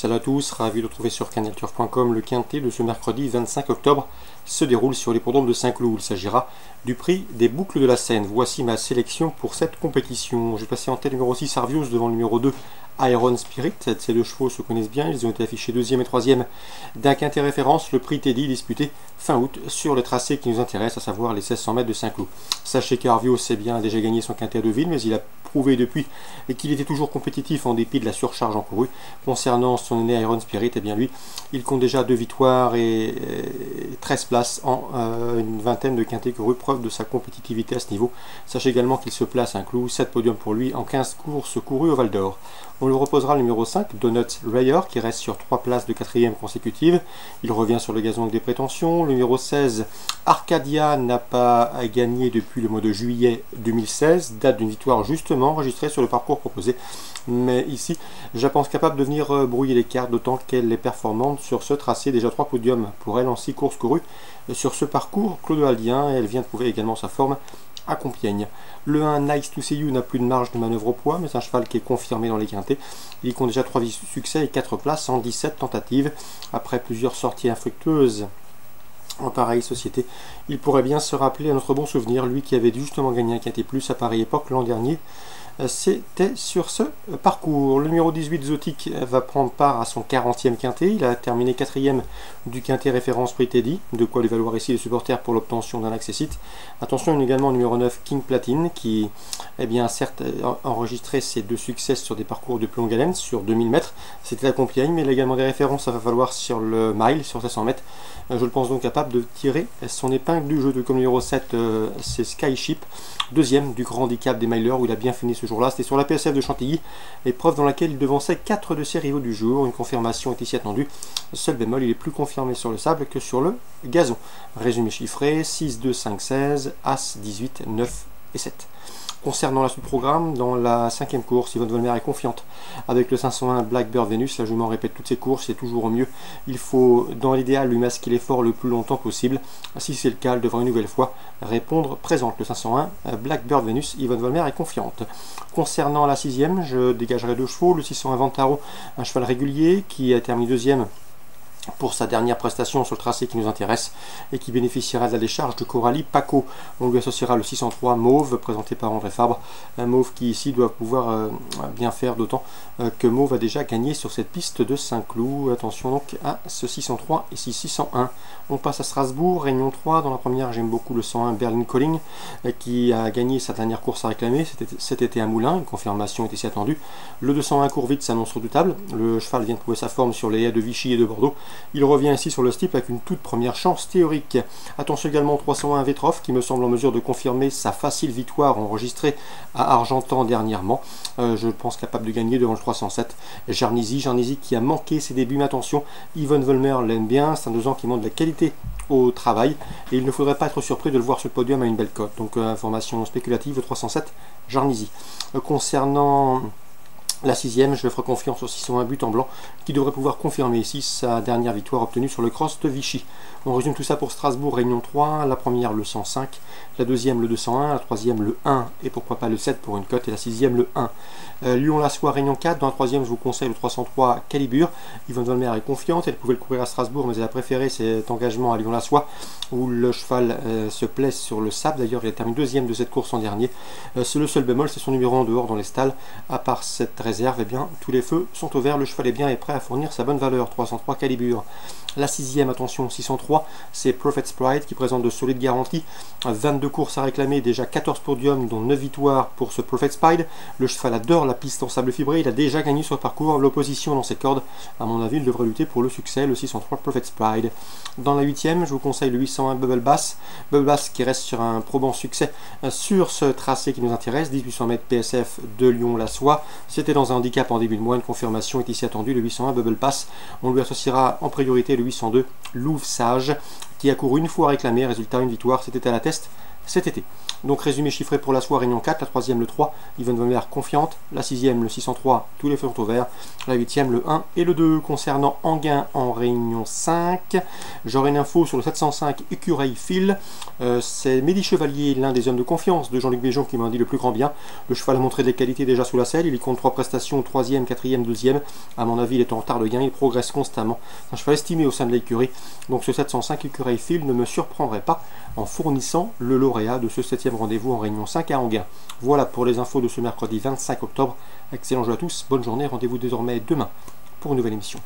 Salut à tous, ravi de retrouver sur canalturf.com le quintet de ce mercredi 25 octobre se déroule sur l'hippodrome de Saint-Cloud. Il s'agira du prix des boucles de la Seine. Voici ma sélection pour cette compétition. J'ai passé en tête numéro 6 Arvius devant le numéro 2 Iron Spirit. Ces deux chevaux se connaissent bien, ils ont été affichés 2e et 3e d'un quintet référence, le prix Teddy disputé fin août sur le tracé qui nous intéresse, à savoir les 1600 mètres de Saint-Cloud. Sachez qu'Arvius sait bien a déjà gagné son quintet à Deauville, mais il a prouvé depuis qu'il était toujours compétitif en dépit de la surcharge encourue. Concernant son aîné Iron Spirit, eh bien lui, il compte déjà 2 victoires et 13 places en une vingtaine de quintets courus, preuve de sa compétitivité à ce niveau. Sachez également qu'il se place un clou, 7 podiums pour lui en 15 courses courues au Val d'Or. On le reposera le numéro 5, Donuts Rayer, qui reste sur 3 places de 4e consécutive. Il revient sur le gazon avec des prétentions. Le numéro 16, Arcadia, n'a pas gagné depuis le mois de juillet 2016, date d'une victoire justement enregistrée sur le parcours proposé. Mais ici, je pense capable de venir brouiller les cartes, d'autant qu'elle est performante sur ce tracé. Déjà 3 podiums pour elle en 6 courses courues sur ce parcours clodoaldien, et elle vient de prouver également sa forme à Compiègne. Le 1 Nice to See You n'a plus de marge de manœuvre au poids, mais c'est un cheval qui est confirmé dans les quintets. Il compte déjà 3 succès et 4 places en 17 tentatives. Après plusieurs sorties infructueuses en pareille société, il pourrait bien se rappeler à notre bon souvenir, lui qui avait justement gagné un quintet plus à pareille époque l'an dernier. C'était sur ce parcours. Le numéro 18 Zotic va prendre part à son 40e quintet. Il a terminé 4e du quintet référence prix Teddy, de quoi lui valoir ici les supporters pour l'obtention d'un accessite. Attention également au numéro 9 King Platine, qui certes enregistré ses 2 succès sur des parcours de plus longue haleine sur 2000 mètres. C'était à Compiègne, mais il a également des références, ça va falloir sur le mile, sur 700 mètres. Je le pense donc capable de tirer son épingle du jeu. Comme numéro 7, c'est Skyship, 2e du grand handicap des milers, où il a bien fini ce jour-là. C'était sur la PSF de Chantilly, épreuve dans laquelle il devançait 4 de ses rivaux du jour. Une confirmation est ici attendue. Seul bémol, il est plus confirmé sur le sable que sur le gazon. Résumé chiffré, 6, 2, 5, 16, As, 18, 9 et 7. Concernant la sous-programme, dans la 5e course, Yvonne Volmer est confiante avec le 501 Blackbird Venus. La jument répète toutes ses courses, c'est toujours au mieux. Il faut, dans l'idéal, lui masquer l'effort le plus longtemps possible. Si c'est le cas, elle devra une nouvelle fois répondre présente. Le 501 Blackbird Venus, Yvonne Volmer est confiante. Concernant la 6e, je dégagerai 2 chevaux. Le 601 Vantaro, un cheval régulier qui a terminé 2e pour sa dernière prestation sur le tracé qui nous intéresse et qui bénéficiera de la décharge de Coralie Paco. On lui associera le 603 Mauve, présenté par André Fabre. Un Mauve qui ici doit pouvoir bien faire, d'autant que Mauve a déjà gagné sur cette piste de Saint-Cloud. Attention donc à ce 603 et 601. On passe à Strasbourg, Réunion 3. Dans la première, j'aime beaucoup le 101 Berlin Calling qui a gagné sa dernière course à réclamer cet été à Moulins. Une confirmation est ici attendue. Le 201 court vite s'annonce redoutable. Le cheval vient de prouver sa forme sur les haies de Vichy et de Bordeaux. Il revient ici sur le steep avec une toute première chance théorique. Attention également au 301 Vetroff qui me semble en mesure de confirmer sa facile victoire enregistrée à Argentan dernièrement. Je pense capable de gagner devant le 307 Jarnizy qui a manqué ses débuts, mais attention, Yvonne Volmer l'aime bien, c'est un 2 ans qui montre de la qualité au travail et il ne faudrait pas être surpris de le voir sur le podium à une belle cote. Donc information spéculative, le 307 Jarnizy. Concernant la 6e, je ferai confiance au 601 But en Blanc qui devrait pouvoir confirmer ici sa dernière victoire obtenue sur le cross de Vichy. On résume tout ça pour Strasbourg, Réunion 3, la première le 105, la 2e le 201, la 3e le 1 et pourquoi pas le 7 pour une cote et la 6e le 1. Lyon-la-Soie, Réunion 4, dans la 3e je vous conseille le 303 Calibre. Yvonne Volmer est confiante, elle pouvait le courir à Strasbourg mais elle a préféré cet engagement à Lyon-la-Soie où le cheval se plaise sur le sable. D'ailleurs il a terminé 2e de cette course en dernier. Le seul bémol c'est son numéro en dehors dans les stalles. À part cette réserve, eh bien tous les feux sont au vert, le cheval est bien et prêt à fournir sa bonne valeur. 303 Calibre. La 6e, attention, 603, c'est Prophet's Pride qui présente de solides garanties. 22 courses à réclamer, déjà 14 podiums, dont 9 victoires pour ce Prophet's Pride. Le cheval adore la piste en sable fibré, il a déjà gagné sur le parcours. L'opposition dans ses cordes, à mon avis, il devrait lutter pour le succès, le 603 Prophet's Pride. Dans la 8e, je vous conseille le 801 Bubble Bass. Bubble Bass qui reste sur un probant succès sur ce tracé qui nous intéresse, 1800 mètres PSF de Lyon-la-Soie. C'était dans un handicap en début de mois, une confirmation est ici attendue, le 801 Bubble Pass. On lui associera en priorité le 802 Louvre Sage qui a couru une fois réclamé, résultat une victoire, c'était à la Teste cet été. Donc résumé chiffré pour la soie, réunion 4, la troisième le 3, Yvonne Vomer confiante, la sixième le 603, tous les feux sont au vert, la huitième le 1 et le 2. Concernant Anguin en réunion 5, j'aurai une info sur le 705 Écureuil Fil. C'est Mehdi Chevalier, l'un des hommes de confiance de Jean-Luc Béjon, qui m'en dit le plus grand bien. Le cheval a montré des qualités déjà sous la selle, il y compte 3 prestations, 3e, 4e, 2e. À mon avis, il est en retard de gain, il progresse constamment. Un cheval estimé au sein de l'écurie, donc ce 705 Écureuil Fil ne me surprendrait pas en fournissant le lauréat de ce 7e rendez-vous en réunion 5 à Anguin. Voilà pour les infos de ce mercredi 25 octobre. Excellent jeu à tous, bonne journée, rendez-vous désormais demain pour une nouvelle émission.